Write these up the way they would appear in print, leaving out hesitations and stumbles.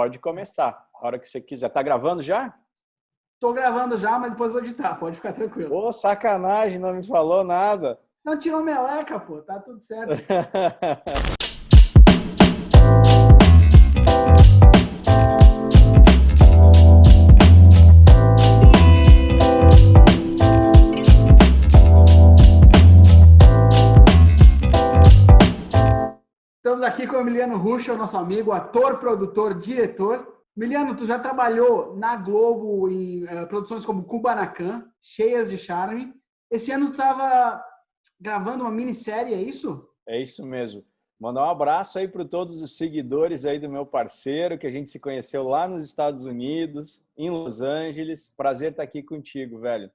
pode começar, a hora que você quiser. Tá gravando já? Tô gravando já, mas depois vou editar, pode ficar tranquilo. Ô, sacanagem, não me falou nada. Não tirou meleca, pô, tá tudo certo. Estamos aqui com o Emiliano Ruschel, nosso amigo, ator, produtor, diretor. Emiliano, tu já trabalhou na Globo em produções como Kubanacan, Cheias de Charme. Esse ano tu estava gravando uma minissérie, é isso? É isso mesmo. Mandar um abraço aí para todos os seguidores aí do meu parceiro, que a gente se conheceu lá nos Estados Unidos, em Los Angeles. Prazer estar aqui contigo, velho.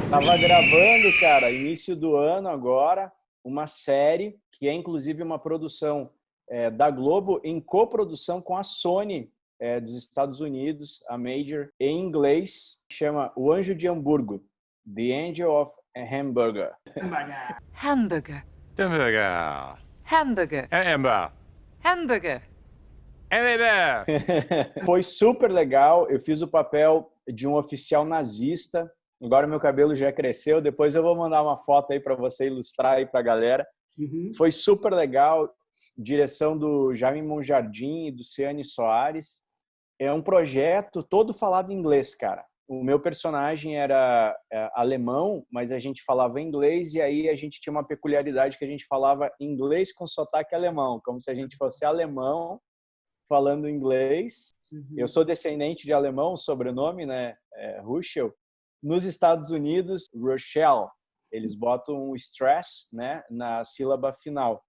Tava gravando, cara, início do ano agora, uma série que é inclusive uma produção da Globo em coprodução com a Sony dos Estados Unidos, a Major, em inglês, chama O Anjo de Hamburgo, The Angel of Hamburger. Hamburger. Hamburger. Hamburger. Hamburger. Hamburger. Hamburger. Foi super legal, eu fiz o papel de um oficial nazista. Agora meu cabelo já cresceu, depois eu vou mandar uma foto aí para você ilustrar aí para a galera. Uhum. Foi super legal, direção do Jaime Monjardim e do Ciane Soares. É um projeto todo falado em inglês, cara. O meu personagem era alemão, mas a gente falava inglês e aí a gente tinha uma peculiaridade que a gente falava inglês com sotaque alemão, como se a gente fosse alemão falando inglês. Uhum. Eu sou descendente de alemão, sobrenome, né? Ruschel. Nos Estados Unidos, Rochelle, eles botam um stress, né, na sílaba final.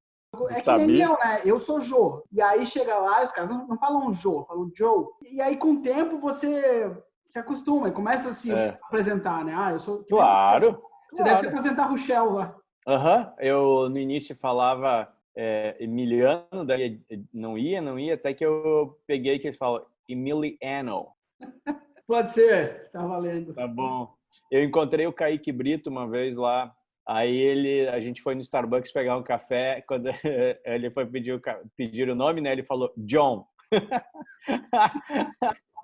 É que nem eu, né? Eu sou Jô. E aí chega lá e os caras não falam Jô, falam Joe. E aí com o tempo você se acostuma e começa a se apresentar, né? Ah, eu sou... Claro. Você deve se apresentar Rochelle lá. Aham. Eu no início falava Emiliano, daí não ia, até que eu peguei que eles falam Emiliano. Pode ser, tá valendo. Tá bom. Eu encontrei o Kaique Brito uma vez lá. Aí a gente foi no Starbucks pegar um café. Quando ele foi pedir o nome, né? Ele falou John.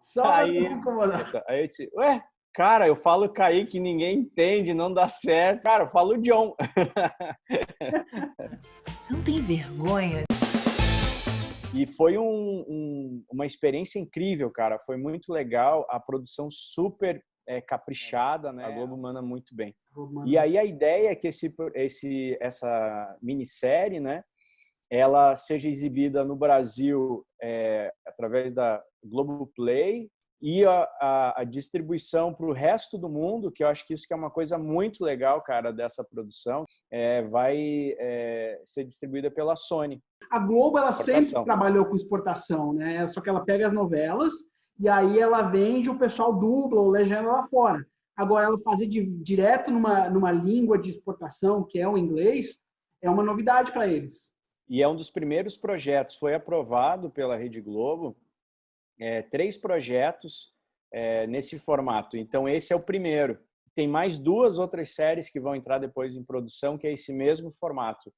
Só aí, pra se incomodar. Aí eu disse, ué, cara, eu falo Kaique, ninguém entende, não dá certo. Cara, eu falo John. Você não tem vergonha? E foi uma experiência incrível, cara. Foi muito legal. A produção super caprichada, né? A Globo manda muito bem. E aí a ideia é que essa minissérie, né? Ela seja exibida no Brasil através da Globoplay e a distribuição para o resto do mundo, que eu acho que isso que é uma coisa muito legal, cara, dessa produção, vai ser distribuída pela Sony. A Globo, ela sempre trabalhou com exportação, né? Só que ela pega as novelas e aí ela vende, o pessoal dubla ou legenda lá fora. Agora, ela fazer direto numa língua de exportação, que é o inglês, é uma novidade para eles. E é um dos primeiros projetos, foi aprovado pela Rede Globo, 3 projetos nesse formato. Então, esse é o primeiro. Tem mais 2 outras séries que vão entrar depois em produção, que é esse mesmo formato.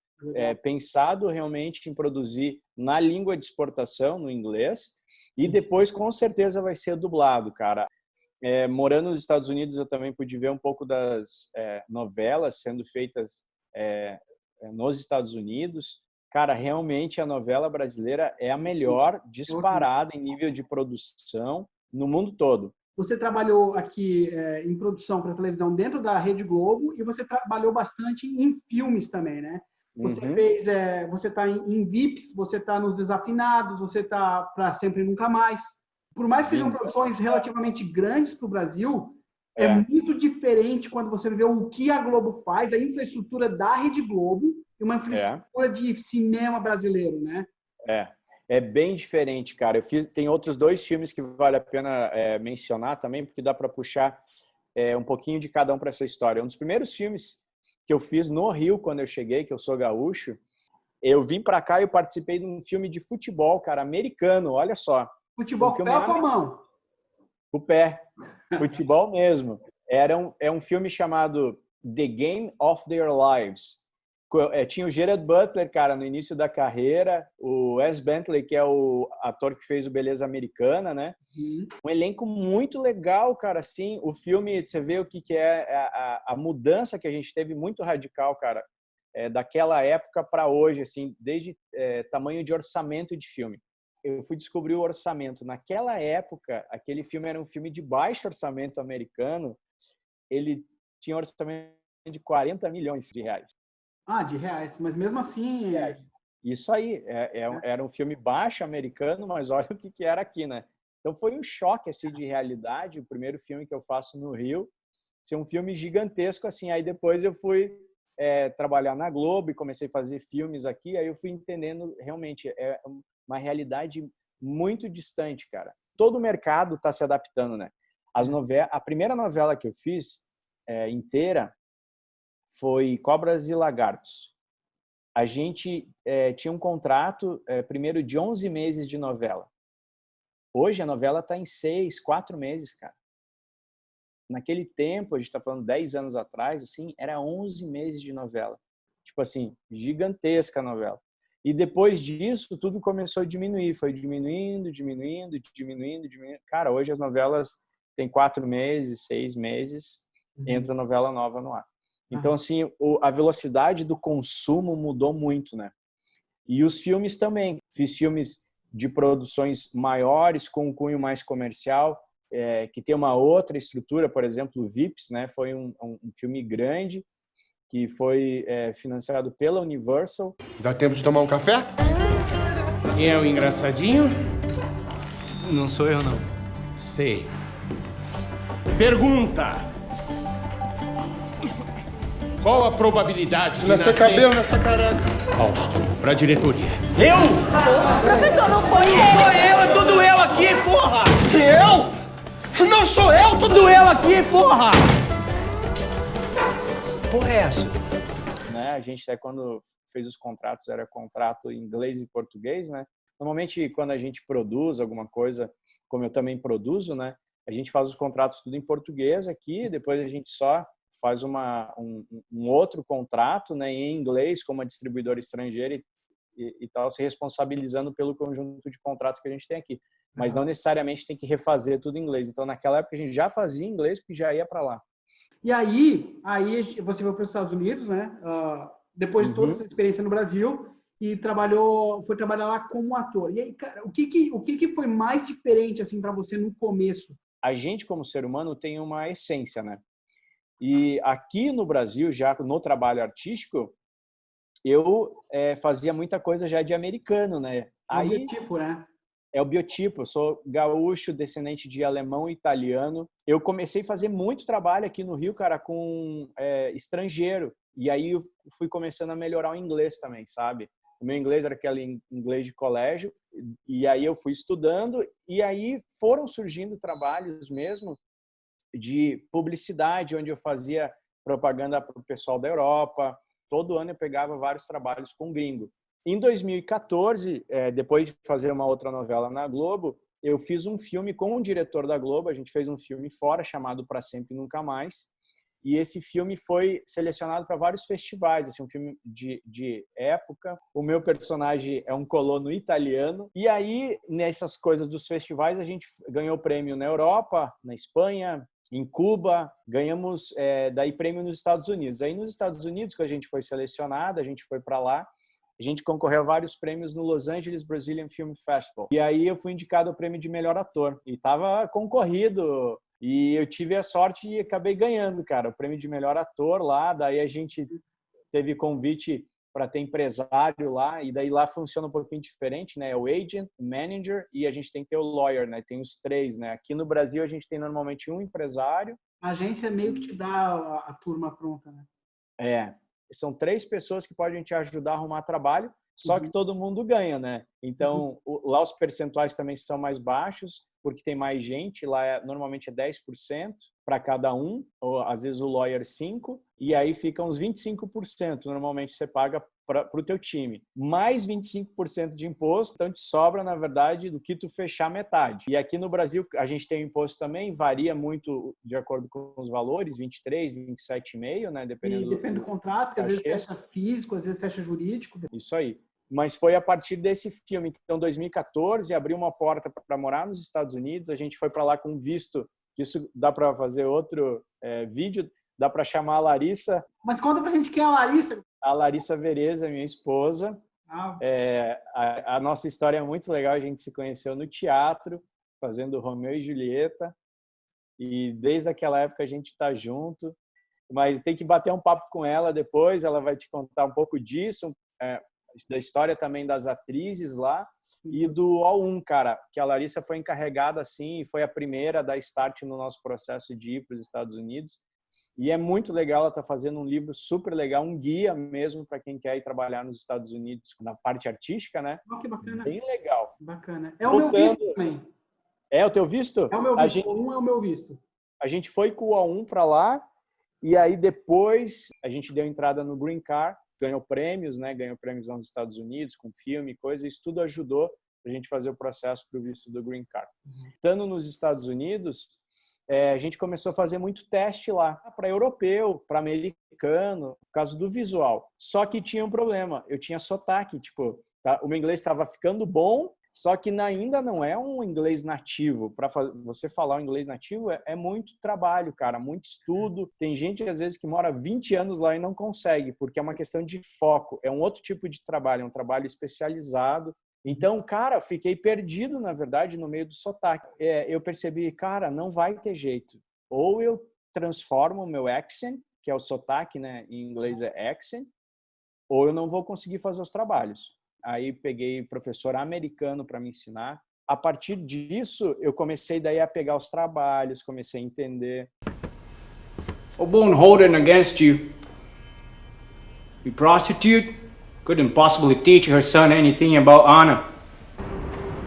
Pensado realmente em produzir na língua de exportação, no inglês, e depois, com certeza, vai ser dublado, cara. Morando nos Estados Unidos, eu também pude ver um pouco das novelas sendo feitas nos Estados Unidos. Cara, realmente a novela brasileira é a melhor disparada em nível de produção no mundo todo. Você trabalhou aqui em produção para televisão dentro da Rede Globo e você trabalhou bastante em filmes também, né? Você você está em VIPs, você está nos Desafinados, você está para Sempre e Nunca Mais. Por mais que sejam produções relativamente grandes para o Brasil, é muito diferente quando você vê o que a Globo faz, a infraestrutura da Rede Globo e uma infraestrutura de cinema brasileiro, né? É bem diferente, cara. Tem outros 2 filmes que vale a pena mencionar também, porque dá para puxar um pouquinho de cada um para essa história. Um dos primeiros filmes que eu fiz no Rio, quando eu cheguei, que eu sou gaúcho, eu vim para cá e eu participei de um filme de futebol, cara, americano, olha só. Futebol com o pé ou com a mão? O pé. Futebol mesmo. É um filme chamado The Game of Their Lives. Tinha o Gerard Butler, cara, no início da carreira, o Wes Bentley, que é o ator que fez o Beleza Americana, né? Um elenco muito legal, cara, assim, o filme, você vê o que é a mudança que a gente teve, muito radical, cara, daquela época para hoje, assim, desde tamanho de orçamento de filme. Eu fui descobrir o orçamento. Naquela época, aquele filme era um filme de baixo orçamento americano, ele tinha um orçamento de 40 milhões de reais. Ah, de reais, mas mesmo assim... Isso aí, era um filme baixo americano, mas olha o que era aqui, né? Então foi um choque assim, de realidade, o primeiro filme que eu faço no Rio, ser um filme gigantesco, assim, aí depois eu fui trabalhar na Globo e comecei a fazer filmes aqui, aí eu fui entendendo, realmente, é uma realidade muito distante, cara. Todo o mercado está se adaptando, né? A primeira novela que eu fiz inteira foi Cobras e Lagartos. A gente tinha um contrato primeiro de 11 meses de novela. Hoje a novela está em 4 meses, cara. Naquele tempo, a gente está falando 10 anos atrás, assim, era 11 meses de novela. Tipo assim, gigantesca a novela. E depois disso, tudo começou a diminuir. Foi diminuindo. Cara, hoje as novelas têm 4 meses, 6 meses, entra novela nova no ar. Então, assim, a velocidade do consumo mudou muito, né? E os filmes também. Fiz filmes de produções maiores, com um cunho mais comercial, que tem uma outra estrutura, por exemplo, o Vips, né? Foi um filme grande, que foi financiado pela Universal. Dá tempo de tomar um café? Quem é o engraçadinho? Não sou eu, não. Sei. Pergunta. Qual a probabilidade de nascer cabelo nessa careca? Fausto, pra diretoria. Eu? Professor, não foi ele! Sou eu, é tudo eu aqui, porra! Eu? Não sou eu, tudo eu aqui, porra! Porra é essa? Né? A gente, quando fez os contratos, era contrato em inglês e português, né? Normalmente, quando a gente produz alguma coisa, como eu também produzo, né? A gente faz os contratos tudo em português aqui, depois a gente só faz um outro contrato, né, em inglês com uma distribuidora estrangeira e tal, se responsabilizando pelo conjunto de contratos que a gente tem aqui. Mas não necessariamente tem que refazer tudo em inglês. Então, naquela época, a gente já fazia em inglês porque já ia para lá. E aí você foi para os Estados Unidos, né? Depois de toda essa experiência no Brasil, e foi trabalhar lá como ator. E aí, cara, o que foi mais diferente assim para você no começo? A gente, como ser humano, tem uma essência, né? E aqui no Brasil, já no trabalho artístico, eu fazia muita coisa já de americano, né? É o biotipo, né? É o biotipo. Eu sou gaúcho, descendente de alemão e italiano. Eu comecei a fazer muito trabalho aqui no Rio, cara, com estrangeiro. E aí eu fui começando a melhorar o inglês também, sabe? O meu inglês era aquele inglês de colégio. E aí eu fui estudando. E aí foram surgindo trabalhos mesmo de publicidade, onde eu fazia propaganda para o pessoal da Europa. Todo ano eu pegava vários trabalhos com gringo. Em 2014, depois de fazer uma outra novela na Globo, eu fiz um filme com um diretor da Globo. A gente fez um filme fora chamado Pra Sempre e Nunca Mais. E esse filme foi selecionado para vários festivais, assim, um filme de época. O meu personagem é um colono italiano. E aí, nessas coisas dos festivais, a gente ganhou prêmio na Europa, na Espanha, em Cuba, ganhamos daí prêmio nos Estados Unidos. Aí nos Estados Unidos, quando a gente foi selecionado, a gente foi para lá, a gente concorreu a vários prêmios no Los Angeles Brazilian Film Festival. E aí eu fui indicado ao prêmio de melhor ator. E estava concorrido. E eu tive a sorte e acabei ganhando, cara, o prêmio de melhor ator lá. Daí a gente teve convite para ter empresário lá, e daí lá funciona um pouquinho diferente, né? É o agent, o manager, e a gente tem que ter o lawyer, né? Tem os 3, né? Aqui no Brasil a gente tem normalmente um empresário. A agência meio que te dá a turma pronta, né? São 3 pessoas que podem te ajudar a arrumar trabalho, só que todo mundo ganha, né? Então, lá os percentuais também são mais baixos, porque tem mais gente, lá normalmente é 10% para cada um, ou às vezes o lawyer 5%, e aí ficam uns 25%. Normalmente você paga para o teu time, mais 25% de imposto, então te sobra, na verdade, do que tu fechar metade. E aqui no Brasil, a gente tem o imposto também, varia muito de acordo com os valores, 23, 27,5, né? Depende do contrato, que às vezes fecha físico, às vezes fecha jurídico. Isso aí. Mas foi a partir desse filme, então, 2014, abriu uma porta para morar nos Estados Unidos, a gente foi para lá com visto, isso dá para fazer outro vídeo, dá para chamar a Larissa. Mas conta pra gente quem é a Larissa. A Larissa Vereza, minha esposa. A nossa história é muito legal, a gente se conheceu no teatro, fazendo Romeu e Julieta, e desde aquela época a gente está junto, mas tem que bater um papo com ela depois, ela vai te contar um pouco disso, da história também das atrizes lá, e do O1, cara, que a Larissa foi encarregada assim, e foi a primeira a dar start no nosso processo de ir para os Estados Unidos. E é muito legal, ela está fazendo um livro super legal, um guia mesmo para quem quer ir trabalhar nos Estados Unidos na parte artística, né? Que bacana. Bem legal. Bacana. É o meu visto também. É o teu visto? É o meu visto. O 1 é o meu visto. A gente foi com o A1 para lá e aí depois a gente deu entrada no Green Card, ganhou prêmios, né? Ganhou prêmios nos Estados Unidos com filme, coisa. Isso tudo ajudou a gente fazer o processo para o visto do Green Card. Estando nos Estados Unidos, a gente começou a fazer muito teste lá, para europeu, para americano, por causa do visual. Só que tinha um problema, eu tinha sotaque, tipo, o meu inglês estava ficando bom, só que ainda não é um inglês nativo. Para você falar o inglês nativo é muito trabalho, cara, muito estudo. Tem gente, às vezes, que mora 20 anos lá e não consegue, porque é uma questão de foco, é um outro tipo de trabalho, é um trabalho especializado. Então, cara, fiquei perdido, na verdade, no meio do sotaque. Eu percebi, cara, não vai ter jeito. Ou eu transformo o meu accent, que é o sotaque, né? Em inglês é accent, ou eu não vou conseguir fazer os trabalhos. Aí peguei professor americano para me ensinar. A partir disso, eu comecei daí a pegar os trabalhos, comecei a entender. A bone holding against you. You prostitute? Couldn't possibly teach her son anything about honor.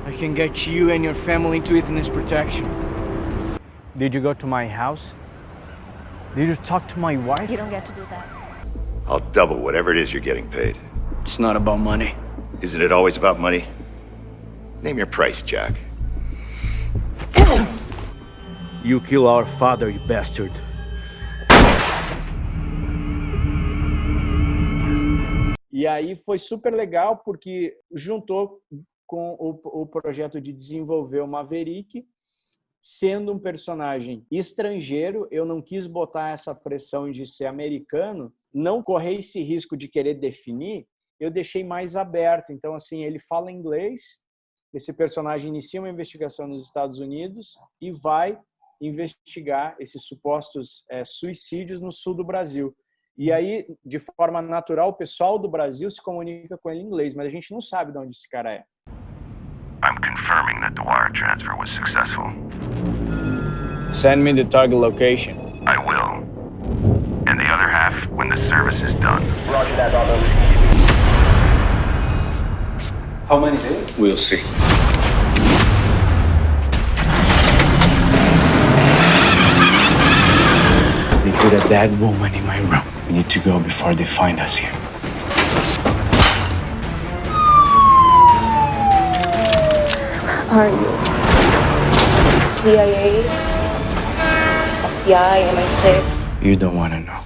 I can get you and your family into witness protection. Did you go to my house? Did you talk to my wife? You don't get to do that. I'll double whatever it is you're getting paid. It's not about money. Isn't it always about money? Name your price, Jack. You kill our father, you bastard. E aí foi super legal porque juntou com o projeto de desenvolver o Maverick, sendo um personagem estrangeiro, eu não quis botar essa pressão de ser americano, não correr esse risco de querer definir, eu deixei mais aberto. Então, assim, ele fala inglês, esse personagem inicia uma investigação nos Estados Unidos e vai investigar esses supostos suicídios no sul do Brasil. E aí, de forma natural, o pessoal do Brasil se comunica com ele em inglês, mas a gente não sabe de onde esse cara é. I'm confirming that the wire transfer was successful. Send me the target location. I will. And the other half when the service is done. Roger that, Bravo. How many days? We'll see. They put a dead woman in my room. We need to go before they find us here. Are you CIA, FBI, MI6? You don't want to know.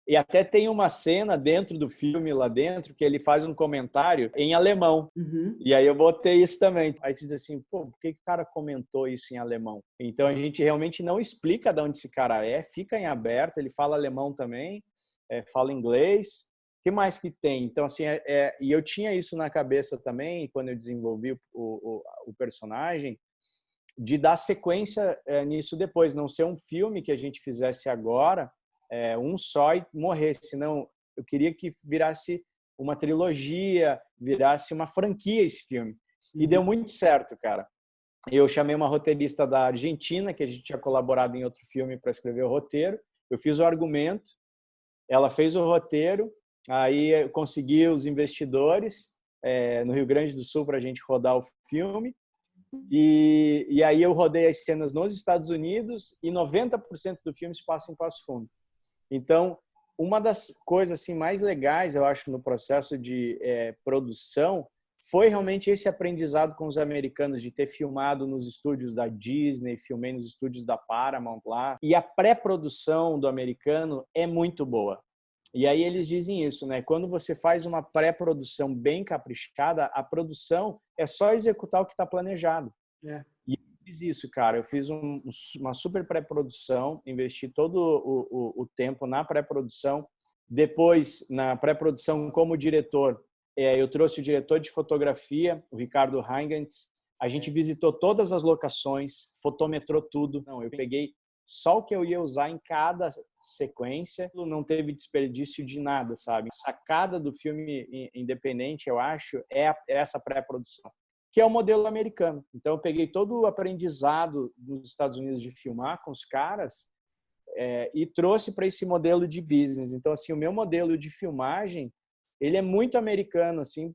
E até tem uma cena dentro do filme, lá dentro, que ele faz um comentário em alemão. E aí eu botei isso também. Aí tu diz assim, pô, por que o cara comentou isso em alemão? Então a gente realmente não explica de onde esse cara é, fica em aberto, ele fala alemão também, fala inglês. O que mais que tem? Então, assim, e eu tinha isso na cabeça também, quando eu desenvolvi o personagem, de dar sequência nisso depois, não ser um filme que a gente fizesse agora, um só e morresse. Não, eu queria que virasse uma trilogia, virasse uma franquia esse filme. E deu muito certo, cara. Eu chamei uma roteirista da Argentina, que a gente tinha colaborado em outro filme para escrever o roteiro. Eu fiz o argumento, ela fez o roteiro, aí eu consegui os investidores, no Rio Grande do Sul para a gente rodar o filme. E aí eu rodei as cenas nos Estados Unidos e 90% do filme se passa em Passo Fundo. Então, uma das coisas assim, mais legais, eu acho, no processo de produção foi realmente esse aprendizado com os americanos de ter filmado nos estúdios da Disney, filmei nos estúdios da Paramount lá. E a pré-produção do americano é muito boa. E aí eles dizem isso, né? Quando você faz uma pré-produção bem caprichada, a produção é só executar o que está planejado. E eu fiz isso, cara. Eu fiz uma super pré-produção, investi todo o tempo na pré-produção. Depois, na pré-produção como diretor, eu trouxe o diretor de fotografia, o Ricardo Heingantz. A gente visitou todas as locações, fotometrou tudo. Não, eu peguei só o que eu ia usar em cada sequência. Não teve desperdício de nada, sabe? A sacada do filme independente, eu acho, é essa pré-produção, que é o modelo americano. Então, eu peguei todo o aprendizado dos Estados Unidos de filmar com os caras e trouxe para esse modelo de business. Então, assim, o meu modelo de filmagem, ele é muito americano, assim,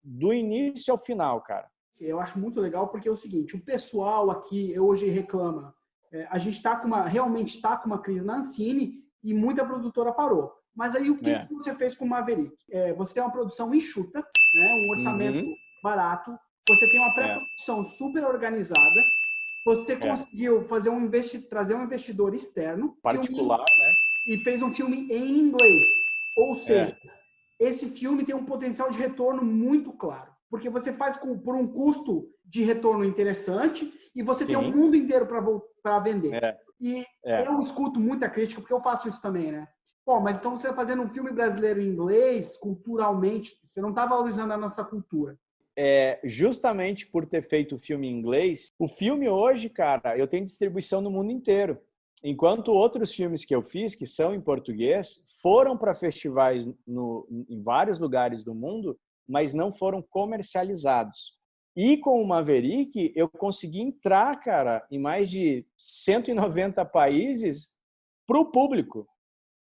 do início ao final, cara. Eu acho muito legal porque é o seguinte, o pessoal aqui hoje reclama, a gente realmente está com uma crise na Ancine e muita produtora parou. Mas aí o que você fez com o Maverick? Você tem uma produção enxuta, né, um orçamento barato, você tem uma pré-produção super organizada, você conseguiu fazer trazer um investidor externo, particular, né? E fez um filme em inglês. Ou seja, esse filme tem um potencial de retorno muito claro, porque você faz por um custo de retorno interessante e você tem o mundo inteiro para vender. Eu escuto muita crítica, porque eu faço isso também, né? Pô, mas então você está fazendo um filme brasileiro em inglês, culturalmente, você não está valorizando a nossa cultura. Justamente por ter feito o filme em inglês, o filme hoje, cara, eu tenho distribuição no mundo inteiro. Enquanto outros filmes que eu fiz, que são em português, foram para festivais em vários lugares do mundo, mas não foram comercializados. E com o Maverick, eu consegui entrar, cara, em mais de 190 países para o público.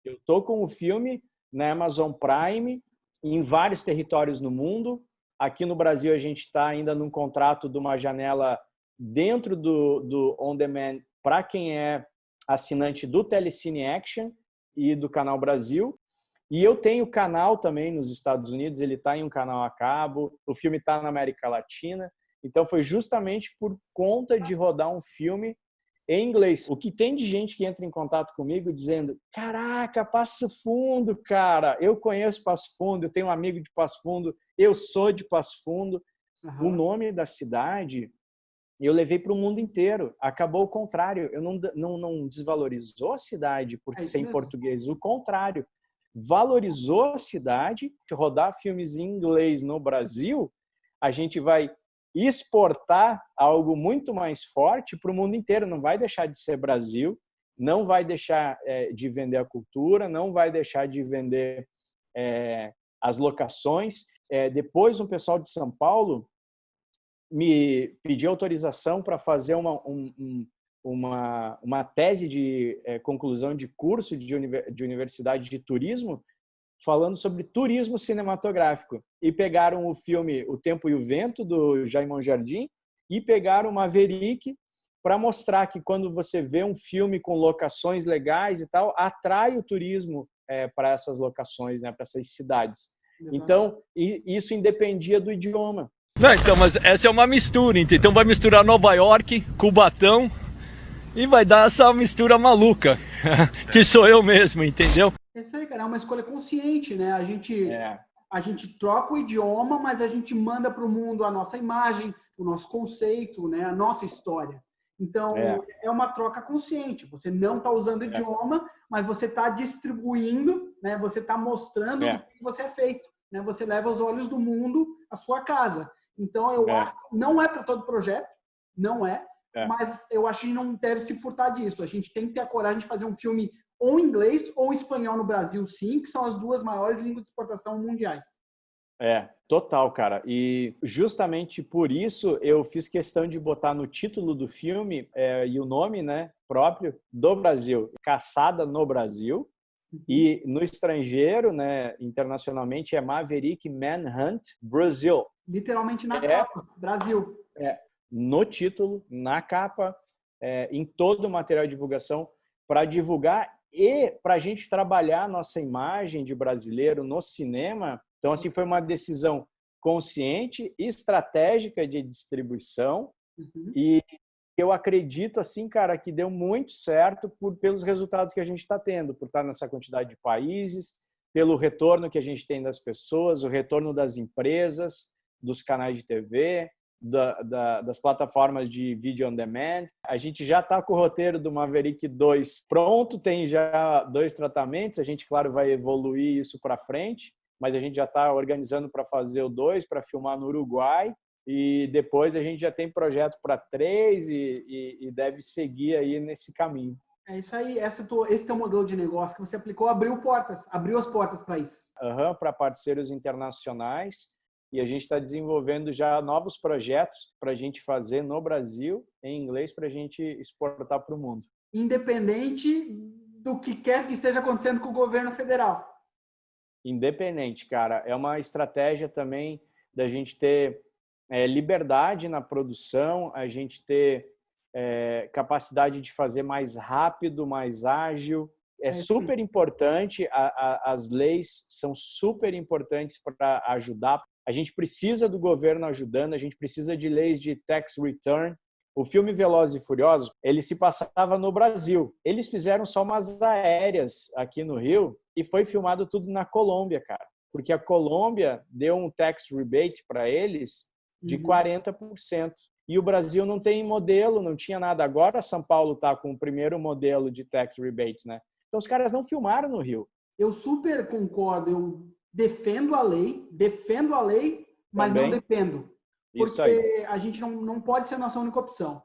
Eu estou com o filme na Amazon Prime, em vários territórios no mundo. Aqui no Brasil, a gente está ainda num contrato de uma janela dentro do On Demand para quem é assinante do Telecine Action e do Canal Brasil. E eu tenho canal também nos Estados Unidos, ele está em um canal a cabo, o filme está na América Latina. Então foi justamente por conta de rodar um filme em inglês. O que tem de gente que entra em contato comigo dizendo: caraca, Passo Fundo, cara, eu conheço Passo Fundo, eu tenho um amigo de Passo Fundo, eu sou de Passo Fundo. O nome da cidade eu levei para o mundo inteiro. Acabou o contrário. Eu não desvalorizou a cidade por ser em português. O contrário. Valorizou a cidade. De rodar filmes em inglês no Brasil, a gente vai exportar algo muito mais forte para o mundo inteiro. Não vai deixar de ser Brasil, não vai deixar de vender a cultura, não vai deixar de vender as locações. Depois, um pessoal de São Paulo me pediu autorização para fazer uma tese de conclusão de curso de universidade de turismo, falando sobre turismo cinematográfico. E pegaram o filme O Tempo e o Vento, do Jaimão Jardim, e pegaram o Maverick para mostrar que quando você vê um filme com locações legais e tal, atrai o turismo para essas locações, né, para essas cidades. Então, isso independia do idioma. Não, então, mas essa é uma mistura, então vai misturar Nova York, Cubatão e vai dar essa mistura maluca, que sou eu mesmo, entendeu? É isso aí, cara, é uma escolha consciente, né? A gente troca o idioma, mas a gente manda para o mundo a nossa imagem, o nosso conceito, né? A nossa história. Então, é uma troca consciente. Você não está usando o idioma, mas você está distribuindo, né? Você está mostrando o que você é feito, né? Você leva os olhos do mundo à sua casa. Então, eu acho, não é para todo projeto, não é, mas eu acho que a gente não deve se furtar disso. A gente tem que ter a coragem de fazer um filme ou em inglês ou em espanhol no Brasil, sim, que são as duas maiores línguas de exportação mundiais. Total, cara. E justamente por isso eu fiz questão de botar no título do filme e o nome, né, próprio do Brasil, Caçada no Brasil. E no estrangeiro, né, internacionalmente, é Maverick Manhunt Brasil. Literalmente na capa, Brasil. No título, na capa, em todo o material de divulgação, para divulgar e para a gente trabalhar a nossa imagem de brasileiro no cinema. Então, assim, foi uma decisão consciente e estratégica de distribuição. E eu acredito, assim, cara, que deu muito certo pelos resultados que a gente está tendo, por estar nessa quantidade de países, pelo retorno que a gente tem das pessoas, o retorno das empresas, dos canais de TV, das plataformas de vídeo on demand. A gente já está com o roteiro do Maverick 2 pronto, tem já 2 tratamentos, a gente, claro, vai evoluir isso para frente, mas a gente já está organizando para fazer o 2, para filmar no Uruguai, e depois a gente já tem projeto para 3 e deve seguir aí nesse caminho. É isso aí, esse teu modelo de negócio que você aplicou abriu as portas para isso. Para parceiros internacionais, e a gente está desenvolvendo já novos projetos para a gente fazer no Brasil, em inglês, para a gente exportar para o mundo. Independente do que quer que esteja acontecendo com o governo federal. Independente, cara. É uma estratégia também da gente ter liberdade na produção, a gente ter capacidade de fazer mais rápido, mais ágil. É super importante, as leis são super importantes para ajudar. A gente precisa do governo ajudando, a gente precisa de leis de tax return. O filme Velozes e Furiosos, ele se passava no Brasil. Eles fizeram só umas aéreas aqui no Rio e foi filmado tudo na Colômbia, cara. Porque a Colômbia deu um tax rebate para eles de 40%. E o Brasil não tem modelo, não tinha nada. Agora São Paulo está com o primeiro modelo de tax rebate, né? Então os caras não filmaram no Rio. Eu super concordo, eu defendo a lei, mas também não dependo. Porque a gente não pode ser a nossa única opção.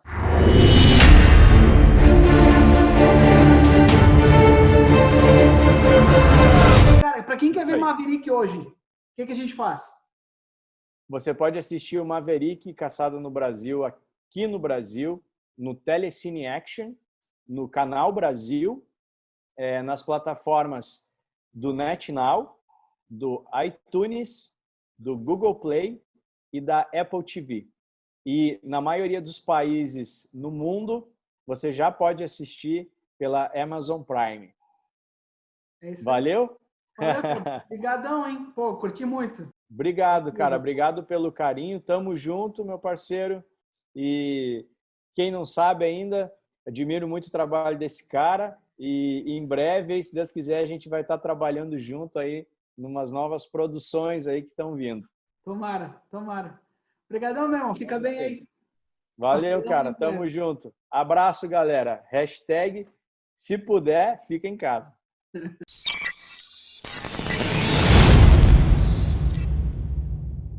Cara, para quem quer ver Maverick hoje, o que a gente faz? Você pode assistir o Maverick Caçado no Brasil, aqui no Brasil, no Telecine Action, no Canal Brasil, nas plataformas do NetNow, do iTunes, do Google Play e da Apple TV. E na maioria dos países no mundo, você já pode assistir pela Amazon Prime. É isso aí. Valeu? Obrigadão, hein? Pô, curti muito. Obrigado, cara. Obrigado pelo carinho. Tamo junto, meu parceiro. E quem não sabe ainda, admiro muito o trabalho desse cara. E em breve, se Deus quiser, a gente vai estar trabalhando junto aí numas novas produções aí que estão vindo. Tomara. Obrigadão, meu irmão. Fica bem aí. Valeu, cara. Tamo junto. Abraço, galera. #, se puder, fica em casa.